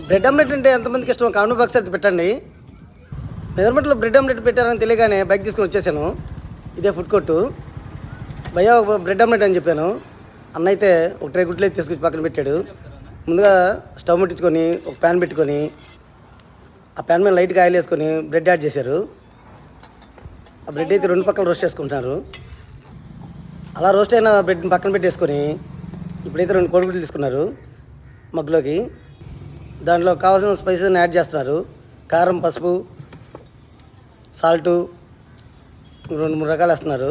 Bread omelette అంటే ఎంతమందికి ఇష్టం కామెంట్ బాక్స్ అయితే పెట్టండి. మెజర్మెంట్లో బ్రెడ్ ఆమ్లెట్ పెట్టారని తెలియగానే బైక్ తీసుకొని వచ్చేసాను. ఇదే ఫుడ్ కోర్టు. భయ్యా ఒక బ్రెడ్ ఆమ్లెట్ అని చెప్పాను. అన్న అయితే ఒక ట్రే గుడ్లు అయితే తీసుకొచ్చి పక్కన పెట్టాడు. ముందుగా స్టవ్ ముట్టించుకొని ఒక ప్యాన్ పెట్టుకొని ఆ ప్యాన్ మీద లైట్గా ఆయిల్ వేసుకొని బ్రెడ్ యాడ్ చేశారు. ఆ బ్రెడ్ అయితే రెండు పక్కల రోస్ట్ చేసుకుంటున్నారు. అలా రోస్ట్ అయిన బ్రెడ్ని పక్కన పెట్టేసుకొని ఇప్పుడైతే 2 కోడిగుడ్లు తీసుకున్నారు మగ్గులోకి. దాంట్లో కావాల్సిన స్పైసెస్ని యాడ్ చేస్తున్నారు. కారం, పసుపు, సాల్టు 2-3 రకాలు వేస్తున్నారు.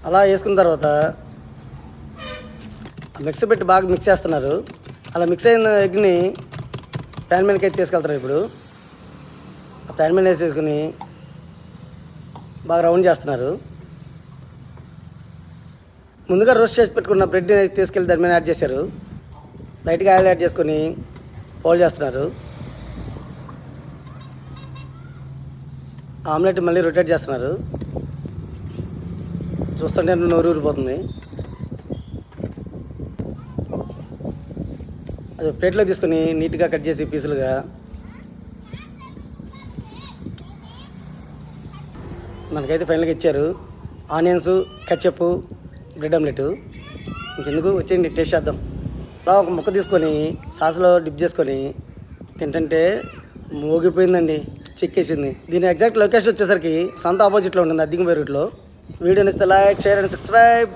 అలా వేసుకున్న తర్వాత మిక్సీ పెట్టి బాగా మిక్స్ చేస్తున్నారు. అలా మిక్స్ అయిన ఎగ్ని ప్యాన్ మీదకి అయితే తీసుకెళ్తారు. ఇప్పుడు ఆ ప్యాన్ మీద వేసేసుకుని బాగా రౌండ్ చేస్తున్నారు. ముందుగా రోస్ట్ చేసి పెట్టుకున్న బ్రెడ్ని తీసుకెళ్ళి దాని మీద యాడ్ చేశారు. లైట్గా ఆయిల్ యాడ్ చేసుకొని ఫోల్డ్ చేస్తున్నారు. ఆమ్లెట్ మళ్ళీ రొటేట్ చేస్తున్నారు. చూస్తుంటే నోరు ఊరిపోతుంది. అది ప్లేట్లో తీసుకొని నీట్గా కట్ చేసి పీసులుగా మనకైతే ఫైనల్గా ఇచ్చారు. Onions, ketchup, bread omelette. ఇంకెందుకు వచ్చేయండి టేస్ట్ చేద్దాం. అలా ఒక ముక్క తీసుకొని సాస్లో డిప్ చేసుకొని తింటుంటే మోగిపోయిందండి, చెక్కేసింది. దీని ఎగ్జాక్ట్ లొకేషన్ వచ్చేసరికి సంత ఆపోజిట్లో ఉంటుంది, అద్దింగపై రూట్లో. వీడియోని ఇస్తే లైక్, షేర్ అండ్ సబ్స్క్రైబ్.